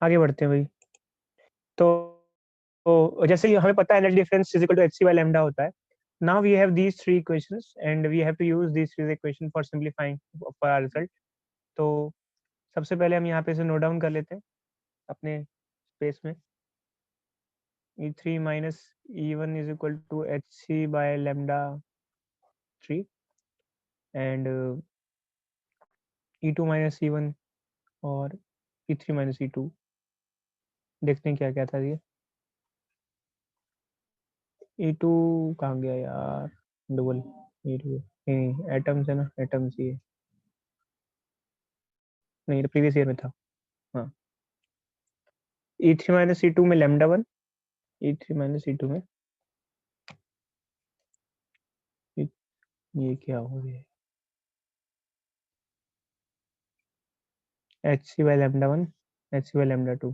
आगे बढ़ते हैं भाई। तो जैसे ही हमें पता है energy difference is equal to h C by lambda होता है। Now we have these three equations and we have to use these three equation for simplifying for our result. तो सबसे पहले हम यहाँ पे इसे नोट डाउन कर लेते हैं अपने स्पेस में। E3 minus E1 is equal to Hc by lambda 3 and E2 minus E1 और E3 minus E2। देखते हैं क्या क्या था ये। E2 कहाँ गया यार, डबल E2 नहीं, एटम्स है ना, एटम्स ही है। नहीं, प्रीवियस ईयर में था। हाँ, E3 minus E2 में lambda 1, E3 minus E2 में ये क्या हो गया, Hc by lambda 1 Hc by lambda 2।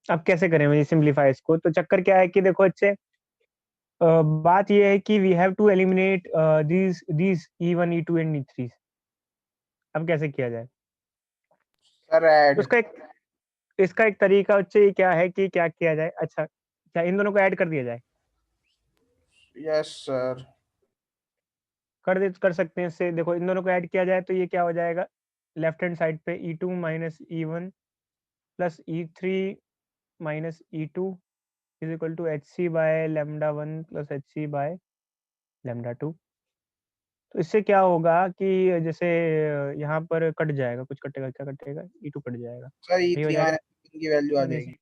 अब कैसे करें भाई सिंप्लीफाई इसको? तो चक्कर क्या है कि देखो अच्छे, बात ये है कि we have to eliminate these E1 E2 and E3। अब कैसे किया जाए? सर तो ऐड। इसका एक तरीका अच्छे क्या है कि क्या किया जाए, अच्छा क्या इन दोनों को ऐड कर दिया जाए? Yes sir. कर सकते हैं इससे। देखो इन दोनों को ऐड किया जाए तो ये क्या हो जाएगा, लेफ्ट हैंड साइड पे E2 minus E1 plus E3 minus E2 is equal to Hc by lambda 1 plus Hc by lambda 2। तो इससे क्या होगा कि जैसे यहाँ पर कट जाएगा, कुछ कटेगा, क्या कटेगा, E2 कट जाएगा, सर ये हो E3 जाएगा। माइनस की वैल्यू आ नहीं जाएगी। सर,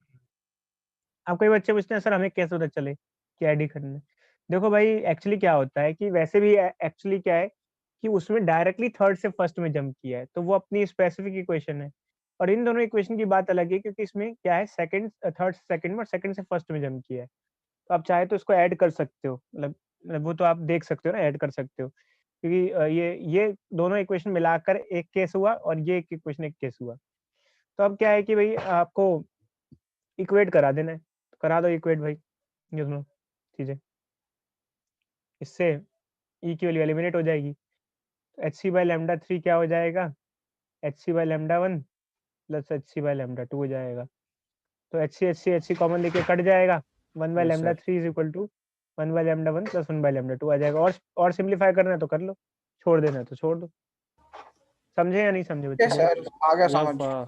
अब कई बच्चे पूछते हैं सर हमें कैसे पता चले कि ऐड ही करना है। देखो भाई एक्चुअली क्या होता है कि वैसे भी एक्चुअली क्या है कि उसमें डायरेक्टली थर्ड से फर्स्ट में जंप किया है, तो वो अपनी स्पेसिफिक इक्वेशन है। और इन दोनों इक्वेशन की बात अलग है क्योंकि इसमें क्या है, सेकंड थर्ड से सेकंड में और सेकंड से फर्स्ट में जंप किया है। तो आप चाहे तो इसको ऐड कर सकते हो, मतलब वो तो आप देख सकते हो ना, ऐड कर सकते हो क्योंकि ये दोनों इक्वेशन मिलाकर एक केस हुआ और ये एक इक्वेशन एक केस हुआ। तो अब क्या है कि भाई आपको इक्वेट करा देना है, तो करा दो इक्वेट भाई ये दोनों चीजें। इससे ई की वैल्यू एलिमिनेट हो जाएगी। एच सी बाई लैम्डा 3 क्या हो जाएगा, h c by lambda 1 plus h c by lambda 2 हो जाएगा। तो एच सी कॉमन लेके कट जाएगा। 1 by yes lambda sir. 3 is equal to 1 by lambda 1 plus 1 by lambda 2 आ जाएगा। और सिंप्लीफाई करना है तो कर लो, छोड़ देना है तो छोड़ दो। समझे या नहीं समझे यस बच्चे? सर, आ गया यस समझ। सर।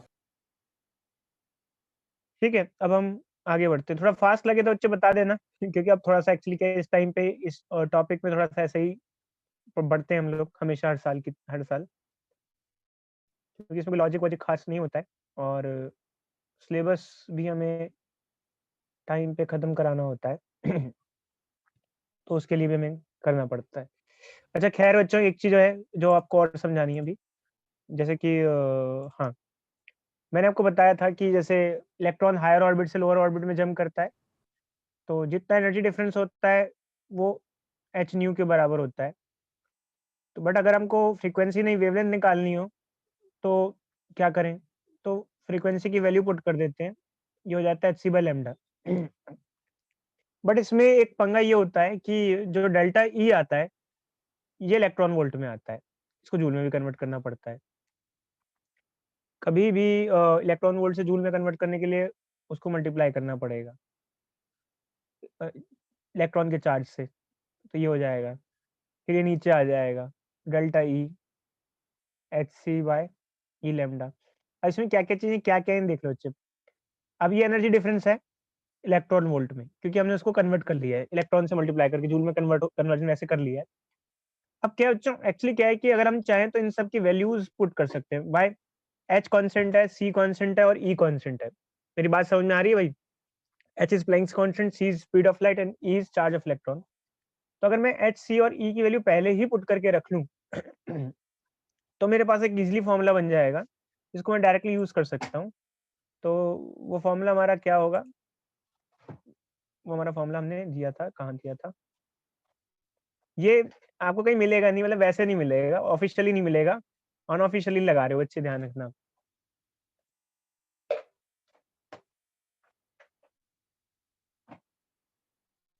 ठीक है, अब हम आगे बढ़ते हैं। थोड़ा फास्ट लगे तो बच्चे बता देना क्योंकि अब थोड़ा सा एक्चुअली क्या है, इस टाइम पे इस टॉपिक में थोड़ा सा ऐसे ही बढ़ते हैं हम लोग हमेशा, हर साल, क्योंकि इसमें लॉजिक वॉजिक खास नहीं होता है और सिलेबस भी हमें टाइम पे खत्म कराना होता है तो उसके लिए भी हमें करना पड़ता है। अच्छा खैर बच्चों, एक चीज है जो आपको और समझानी है अभी, जैसे कि हाँ, मैंने आपको बताया था कि जैसे इलेक्ट्रॉन हायर ऑर्बिट से लोअर ऑर्बिट में जंप करता है, तो जितना एनर्जी डिफरेंस होता है वो एच न्यू के बराबर होता है। तो बट अगर हमको फ्रीक्वेंसी नहीं वेवलेंथ निकालनी हो तो क्या करें, तो फ्रीक्वेंसी की वैल्यू पुट कर देते हैं, ये हो जाता है h c by lambda. But इसमें एक पंगा ये होता है कि जो डेल्टा ई आता है ये इलेक्ट्रॉन वोल्ट में आता है, इसको जूल में भी कन्वर्ट करना पड़ता है। कभी भी इलेक्ट्रॉन वोल्ट से जूल में कन्वर्ट करने के लिए उसको मल्टीप्लाई करना पड़ेगा इलेक्ट्रॉन के चार्ज से, तो ये हो जाएगा, फिर ये नीचे आ जाएगा delta E H C by E lambda. अब इसमें क्या क्या चीजें क्या क्या है देख लो बच्चे। अब ये एनर्जी डिफरेंस है इलेक्ट्रॉन वोल्ट में क्योंकि हमने उसको कन्वर्ट कर लिया है, इलेक्ट्रॉन से मल्टीप्लाई करके जूल में कन्वर्जन ऐसे कर लिया है। अब क्या बच्चों एक्चुअली क्या है कि अगर हम चाहें तो इन सब की वैल्यूज पुट कर सकते हैं। बाय एच कांस्टेंट है, सी कांस्टेंट है और ई कांस्टेंट है। मेरी बात समझ में आ रही है भाई? H is Planck's constant, c is speed of light and e is charge of electron. तो अगर मैं एच सी और ई की वैल्यू पहले ही पुट करके रख लूं तो मेरे पास एक इजीली फॉर्मूला बन जाएगा जिसको मैं डायरेक्टली यूज कर सकता हूँ। तो वो फॉर्मूला हमारा क्या होगा, वो हमारा फॉर्मूला हमने दिया था, कहाँ दिया था, ये आपको कहीं मिलेगा नहीं, मतलब वैसे नहीं मिलेगा, ऑफिशियली नहीं मिलेगा, अनऑफिशियली लगा रहे हो, अच्छे ध्यान रखना।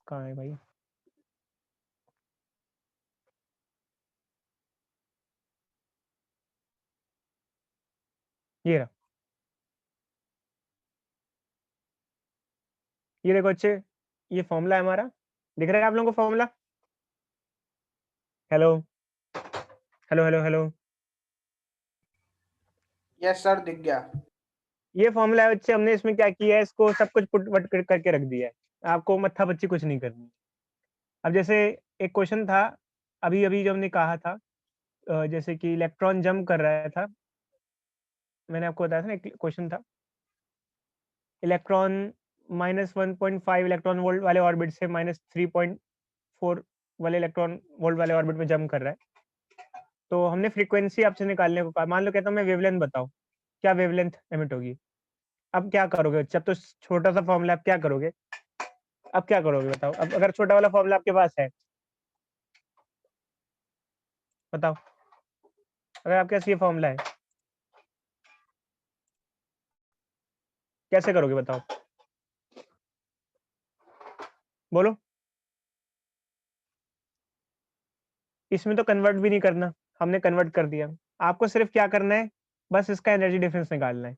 कहाँ है भाई, ये रहा। ये देखो बच्चे, ये फॉर्मूला है हमारा, दिख रहा है आप लोगों को formula? Hello? Hello, hello, hello? Yes sir, दिख गया। ये फॉर्मूला है बच्चे, हमने इसमें क्या किया है, इसको सब कुछ पुट वट करके रख दिया है। आपको मत्था-पच्ची कुछ नहीं करनी है। अब जैसे एक क्वेश्चन था, अभी-अभी जो हमने कहा था, जैसे कि इलेक्ट्रॉन जंप कर रहा था, मैंने आपको बताया था ना, एक क्वेश्चन था, इलेक्ट्रॉन -1.5 इलेक्ट्रॉन वोल्ट वाले ऑर्बिट से -3.4 वाले इलेक्ट्रॉन वोल्ट वाले ऑर्बिट में जंप कर रहा है। तो हमने फ्रीक्वेंसी आपसे निकालने को कहा, मान लो कहता हूँ मैं वेवलेंथ बताओ, क्या वेवलेंथ एमिट होगी? अब क्या करोगे बच्चे? अब तो छोटा-सा फॉर्मूला है, अब क्या करोगे? अब क्या करोगे बताओ? अब अगर छोटा वाला फॉर्मूला आपके पास है, बताओ? अगर आपके पास ये फॉर्मूला है, कैसे करोगे बताओ? बोलो? इसमें तो कन्वर्ट भी नहीं करना, हमने कन्वर्ट कर दिया। आपको सिर्फ क्या करना है, बस इसका एनर्जी डिफरेंस निकालना है।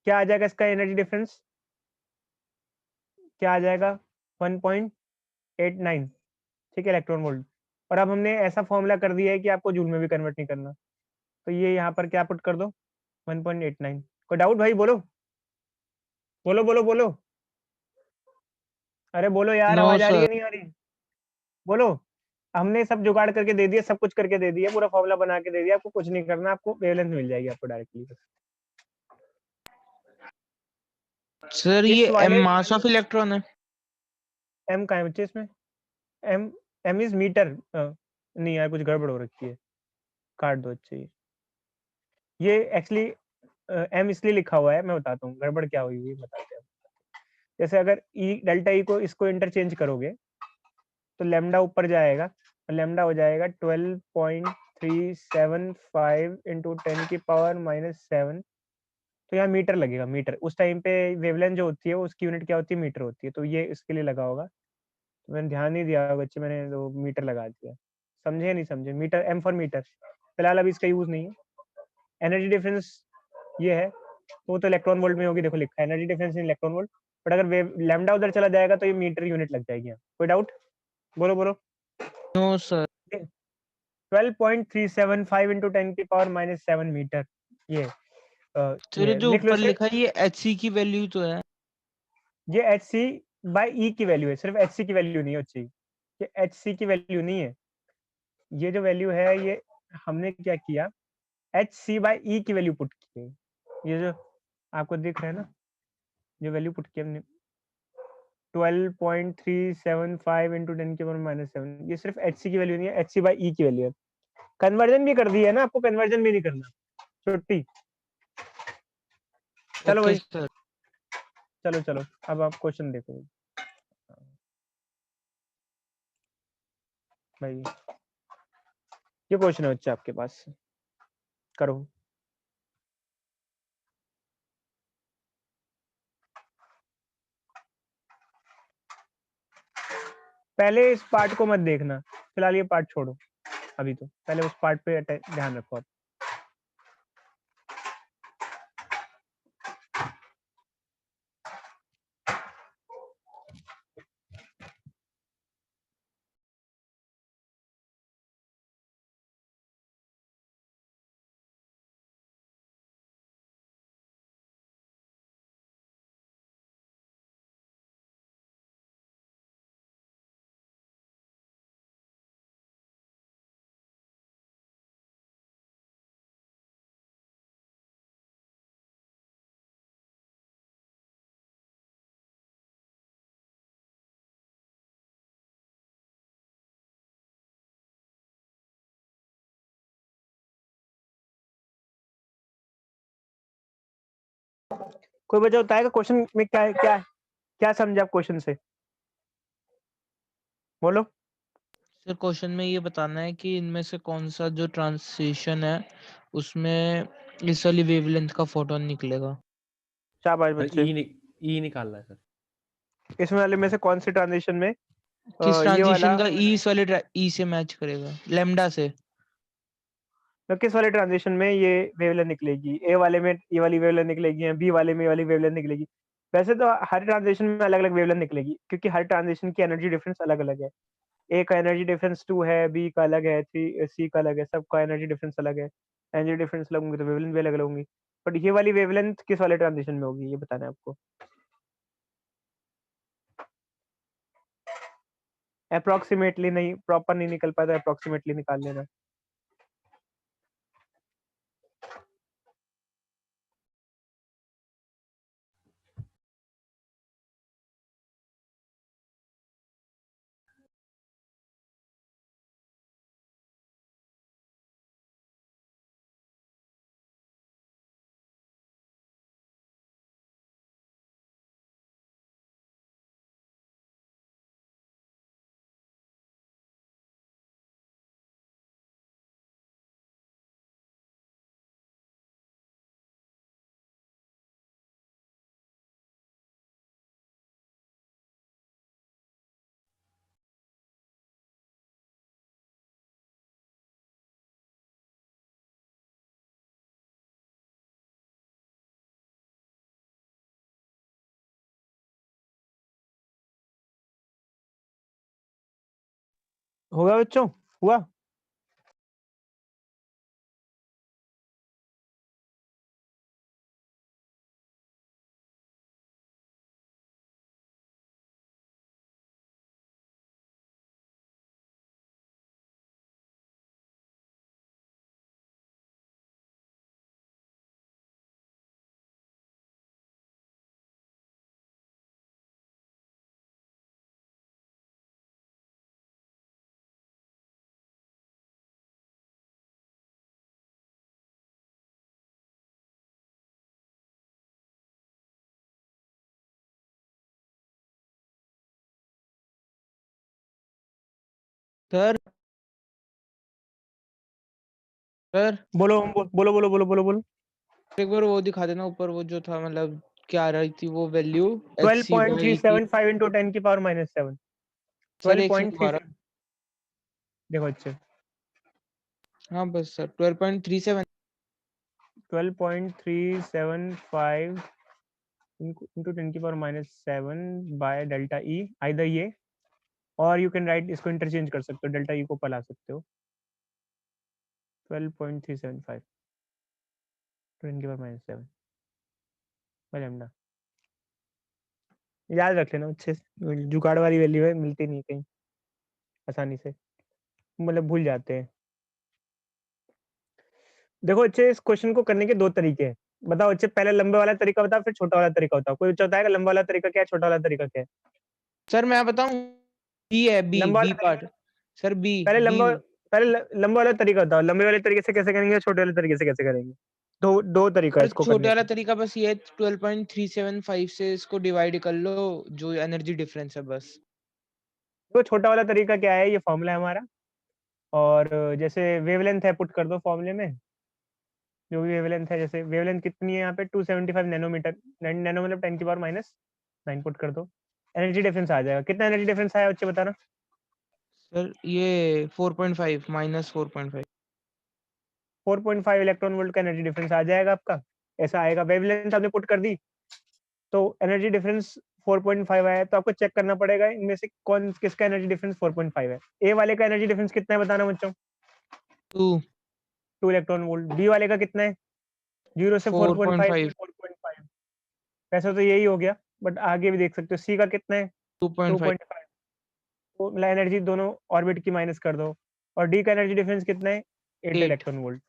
क्या आ जाएगा इसका एनर्जी डिफरेंस? क्या आ जाएगा? 1.89, ठीक है, इलेक्ट्रॉन वोल्ट। और अब हमने ऐसा फॉर्मूला कर दिया है कि आपको जूल में भी कन्वर्ट नहीं करना। तो ये यहाँ पर क्या पुट कर दो, 1.89। कोई डाउट भाई बोलो? बोलो, बोलो, बोलो? अरे बोलो यार, नो आवाज़ आ रही सर। है, नहीं आ रही? बोलो? हमने सब जुगाड़ करके दे दिया, सब कुछ करके दे दिया, पूरा फॉर्मूला बना के दे दिया, आपको कुछ नहीं करना, आपको वेवलेंथ मिल जाएगी आपको डायरेक्टली। सर इस ये वाले मास ऑफ इलेक्ट्रॉन है। एम कहाँ है बच्चे इसमें? M, m is metre. नहीं यार, कुछ गड़बड़ हो रखी है, काट दो बच्चे ये। ये एक्चुअली एम इसलिए लिखा हुआ है, मैं बताता हूँ गड़बड़ क्या हुई हुई है, बताते हैं। जैसे अगर ई डेल्टा ई को इसको इंटरचेंज करोगे, तो लैम्डा ऊपर जाएगा, और लैम्डा हो जाएगा 12.375 इंटू 10⁻⁻7। तो यहाँ मीटर लगेगा, मीटर। उस टाइम पे वेवलेंथ जो होती है उसकी यूनिट क्या होती है, मीटर होती है, तो ये इसके लिए लगा होगा। तो मैंने ध्यान नहीं दिया बच्चे, मैंने तो मीटर लगा दिया। समझे नहीं समझे? Metre, m for metre. फिलहाल अभी इसका यूज नहीं है। एनर्जी डिफरेंस ये है, तो वो तो इलेक्ट्रॉन वोल्ट में होगी, देखो लिखा है energy difference in electron volt. But अगर वेव लैम्डा उधर चला जाएगा तो ये मीटर यूनिट लग जाएगी यहाँ। कोई डाउट? बोलो, बोलो? No sir. 12.375 into 10⁻⁻7 metre. ये सर ये जो लिख लो ऊपर इसे। लिखा है ये HC की वैल्यू तो है। ये एच सी बाई ई की वैल्यू है, सिर्फ एच सी की वैल्यू नहीं होती, ये एच सी की वैल्यू नहीं है। ये जो वैल्यू है, ये हमने क्या किया, एच सी बाई ई की वैल्यू पुट की है। ये जो आपको दिख रहा है ना, जो वैल्यू पुट की हमने 12.375 इंटू 10⁻⁻7, ये सिर्फ एच सी की वैल्यू नहीं है, एच सी बाई ई की वैल्यू है। कन्वर्जन भी कर दी है ना, आपको कन्वर्जन भी नहीं करना, छुट्टी। चलो ओके भाई, सर। चलो चलो, अब आप क्वेश्चन देखो भाई। ये क्वेश्चन है बच्चे आपके पास, करो। पहले इस पार्ट को मत देखना, फिलहाल ये पार्ट छोड़ो अभी, तो पहले उस पार्ट पे ध्यान रखो आप। कोई बच्चा बताएगा क्वेश्चन में क्या क्या क्या समझे आप क्वेश्चन से? बोलो। सर क्वेश्चन में ये बताना है कि इनमें से कौन सा जो ट्रांजिशन है उसमें इस वाली वेवलेंथ का फोटोन निकलेगा। शाबाश सर बच्चे। ई निकालना है सर। इसमें वाले में से कौन सी ट्रांजिशन में किस ये वाला, ट्रांजिशन का ई इस वाले ई से मैच करेगा, लैम्डा से। तो किस वाले ट्रांजिशन में ये वेवलेंथ निकलेगी? ए वाले में ये वाली वेवलेंथ निकलेगी, या बी वाले में ये वाली वेवलेंथ निकलेगी? वैसे तो हर ट्रांजिशन में अलग-अलग वेवलेंथ निकलेगी क्योंकि हर ट्रांजिशन की एनर्जी डिफरेंस अलग-अलग है। ए का एनर्जी डिफरेंस 2 है, बी का अलग है, सी का अलग है, सबका एनर्जी डिफरेंस अलग है। एनर्जी डिफरेंस अलग होंगे तो वेवलेंथ भी अलग-अलग होंगी। बट ये वाली वेवलेंथ किस वाले ट्रांजिशन में होगी ये बताना है आपको। अप्रॉक्सिमेटली नहीं, प्रॉपर नहीं निकल पाया तो अप्रॉक्सिमेटली निकाल लेना। होगा बच्चों? हुआ? सर सर बोलो बोलो बोलो बोलो बोलो बोलो। एक बार वो दिखा देना ऊपर, वो जो था मतलब क्या आ रही थी वो वैल्यू HCY की। 12.375 into 10 की पावर -7। सर एक सेकंड दोबारा। 12.37 देखो अच्छे। हाँ बस सर 12.37 12.375 into 10 की power -7 by delta E, either ये और यू कैन राइट, इसको इंटरचेंज कर सकते हो, डेल्टा ई को ऊपर ला सकते हो। 12.375 10 की पावर -7 बाय लैम्डा। याद रख लेना अच्छे से, जुगाड़ वाली वैल्यू है, मिलती नहीं कहीं आसानी से, मतलब भूल जाते हैं। देखो अच्छे, इस क्वेश्चन को करने के दो तरीके हैं। बताओ अच्छे, पहले लंबे वाला तरीका बताओ, फिर छोटा वाला तरीका बताओ। कोई बच्चा बताएगा लंबा वाला तरीका क्या है, छोटा वाला तरीका क्या है? सर मैं बताऊं, बी है, बी लंबा बी वाला पार्ट। सर बी पहले बी लंबा पहले लंबा वाला तरीका बताओ, लंबे वाले तरीके से कैसे करेंगे, छोटे वाले तरीके से कैसे करेंगे? दो दो तरीका है और इसको छोटे करने वाला का। तरीका बस ये है, 12.375 से इसको डिवाइड कर लो, जो एनर्जी डिफरेंस है बस। तो छोटा वाला तरीका क्या है, ये फॉर्मूला है हमारा, और जैसे वेवलेंथ है पुट कर दो फॉर्मूले में, जो भी वेवलेंथ है, जैसे वेवलेंथ कितनी है यहाँ पे 275 नैनोमीटर, नैनो मतलब 10 की पावर -9 पुट कर दो, एनर्जी डिफरेंस आ जाएगा। कितना एनर्जी डिफरेंस आया बच्चे बताना? सर ये 4.5 -4.5। 4.5 इलेक्ट्रॉन वोल्ट का एनर्जी डिफरेंस आ जाएगा आपका, ऐसा आएगा। वेवलेंथ आपने पुट कर दी तो एनर्जी डिफरेंस 4.5 आया, तो आपको चेक करना पड़ेगा इनमें से कौन किसका एनर्जी डिफरेंस 4.5 है। ए वाले का एनर्जी डिफरेंस कितना है बताना बच्चों? 2 2 इलेक्ट्रॉन वोल्ट। बी वाले का कितना है? 0 से 4.5 4.5 4.5, वैसे तो यही हो गया, बट आगे भी देख सकते हो। सी का कितना है? 2.5 2.5, तो मतलब एनर्जी दोनों ऑर्बिट की माइनस कर दो। और डी का एनर्जी डिफरेंस कितना है? 8 8। Electron volt.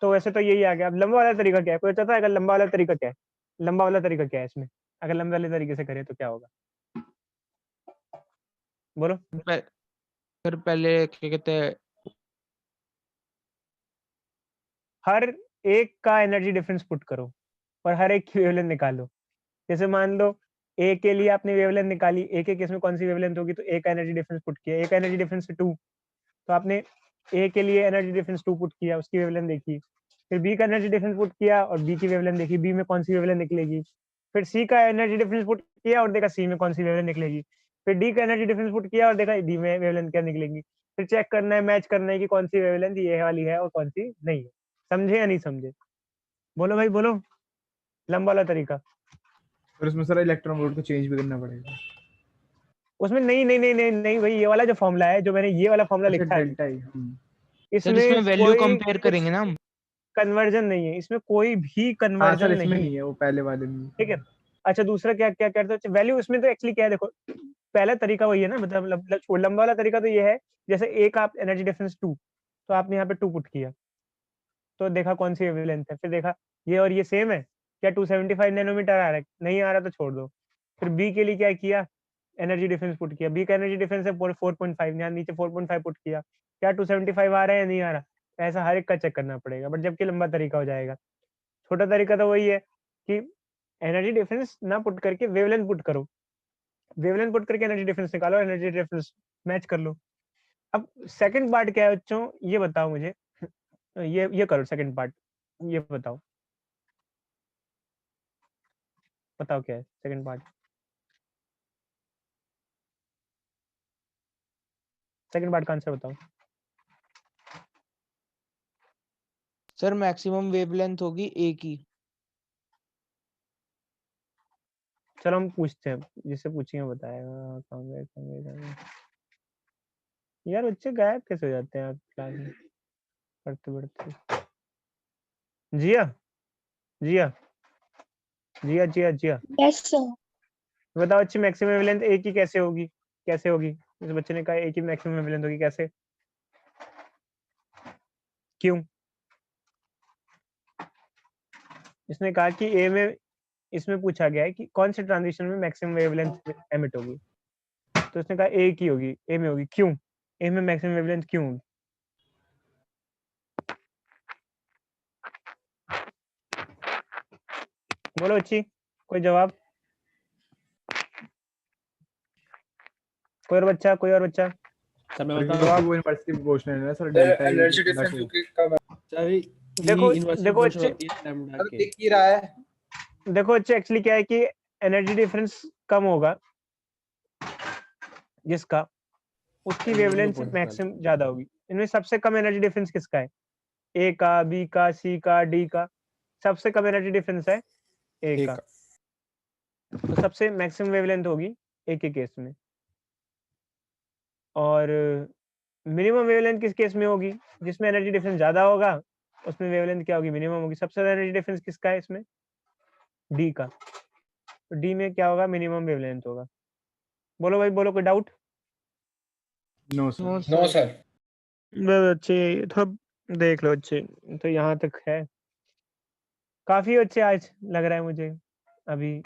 तो वैसे तो यही आ गया। अब लंबा वाला तरीका क्या है, कोई बताता है अगर लंबा वाला तरीका क्या है? लंबा वाला तरीका क्या है इसमें, अगर लंबे वाले तरीके से करें तो क्या होगा, बोलो? सर पहले क्या कहते हैं, हर एक का एनर्जी डिफरेंस पुट करो और हर एक की वेवलेंथ निकालो। जैसे मान लो ए के लिए आपने वेवलेंथ निकाली, ए के केस में कौन सी वेवलेंथ होगी, तो ए का एनर्जी डिफरेंस पुट किया, ए का एनर्जी डिफरेंस 2, तो आपने ए के लिए एनर्जी डिफरेंस 2 पुट किया, उसकी वेवलेंथ देखी। फिर बी का एनर्जी डिफरेंस पुट किया और बी की वेवलेंथ देखी, बी में कौन सी वेवलेंथ निकलेगी। फिर सी का एनर्जी डिफरेंस पुट किया और देखा सी में कौन सी वेवलेंथ निकलेगी। फिर डी का एनर्जी डिफरेंस पुट किया और देखा डी में वेवलेंथ क्या निकलेगी। फिर चेक करना है, मैच करना है कि कौन सी वेवलेंथ ये वाली है और कौन सी नहीं है। समझे या नहीं समझे? बोलो भाई बोलो, लंबा वाला तरीका। और उसमें सर इलेक्ट्रॉन वोल्ट को चेंज भी करना पड़ेगा। उसमें नहीं भाई, ये वाला जो फॉर्मूला है, जो मैंने ये वाला फॉर्मूला अच्छा लिखा है, डेल्टा ई। सर इसमें इसमें वैल्यू कोई कंपेयर करेंगे ना हम। कन्वर्जन नहीं है, इसमें कोई भी हाँ कन्वर्जन सर इसमें नहीं नहीं है, वो पहले वाले में। ठीक है। अच्छा दूसरा क्या क्या करते हो वैल्यू, इसमें तो एक्चुअली क्या है, देखो पहला तरीका वही है ना, मतलब लंबा वाला तरीका तो ये है, जैसे एक आप एनर्जी डिफरेंस 2, तो आपने यहाँ पे 2 पुट किया, तो देखा कौन सी वेवलेंथ है, फिर देखा ये और ये सेम है क्या, 275 नैनोमीटर आ रहा है, नहीं आ रहा तो छोड़ दो। फिर बी के लिए क्या किया, एनर्जी डिफरेंस पुट किया, बी का एनर्जी डिफरेंस है 4.5, यहाँ नीचे 4.5 पुट किया, क्या 275 आ रहा है या नहीं आ रहा, ऐसा हर एक का चेक करना पड़ेगा, बट जबकि लंबा तरीका हो जाएगा। छोटा तरीका तो वही है कि एनर्जी डिफरेंस ना पुट करके वेवलेंथ पुट करो, वेवलेंथ पुट करके एनर्जी डिफरेंस निकालो, एनर्जी डिफरेंस मैच कर लो। अब सेकंड पार्ट क्या है बच्चों, ये बताओ मुझे, ये करो सेकंड पार्ट, ये बताओ क्या है सेकंड पार्ट, सेकंड पार्ट का आंसर बताओ। सर मैक्सिमम वेवलेंथ होगी ए की। चलो हम पूछते हैं, जिससे पूछेंगे बताएगा। कहाँ गए? यार बच्चे गायब कैसे हो जाते हैं आप क्लास में पढ़ते पढ़ते। जिया जिया जिया जिया जिया यस सर। बताओ अच्छी मैक्सिमम वेवलेंथ ए की कैसे होगी, कैसे होगी? इस बच्चे ने कहा ए की मैक्सिमम वेवलेंथ होगी, कैसे, क्यों? इसने कहा कि ए में, इसमें पूछा गया है कि कौन से ट्रांजिशन में मैक्सिमम वेवलेंथ एमिट होगी, तो इसने कहा ए की होगी, ए में होगी, क्यों? ए में मैक्सिमम वेवलेंथ क्यों होगी? बोलो अच्छी, कोई जवाब? कोई और बच्चा, कोई और बच्चा? सर मैं और बताऊं क्योंकि आपको? वो यूनिवर्सिटी प्रोपोर्शनल है सर, डेल्टा ई एनर्जी इतना डिफरेंस टू। क्योंकि कम है। सर देखो इनवर्सली देखो प्रोपोर्शनल अच्छे, होती है लैम्डा अरे के। दिख ही रहा है। देखो अच्छे एक्चुअली क्या है कि एनर्जी डिफरेंस कम होगा जिसका, उसकी इनवर्सली वेवलेंथ प्रोपोर्शनल। मैक्सिमम ज्यादा होगी। इनमें सबसे कम एनर्जी डिफरेंस किसका है? ए का, बी का, सी का, डी का? सबसे कम एनर्जी डिफरेंस है ए का, तो सबसे मैक्सिमम वेवलेंथ होगी ए के केस में। और मिनिमम वेवलेंथ किस केस में होगी? जिसमें एनर्जी डिफरेंस ज्यादा होगा उसमें वेवलेंथ क्या होगी, मिनिमम होगी। सबसे ज्यादा एनर्जी डिफरेंस किसका है इसमें? डी का, तो डी में क्या होगा, मिनिमम वेवलेंथ होगा। बोलो भाई बोलो, कोई doubt? No sir. No sir. बस अच्छे, थोड़ा देख लो अच्छे, तो यहाँ तक है काफी अच्छे आज लग रहा है मुझे। अभी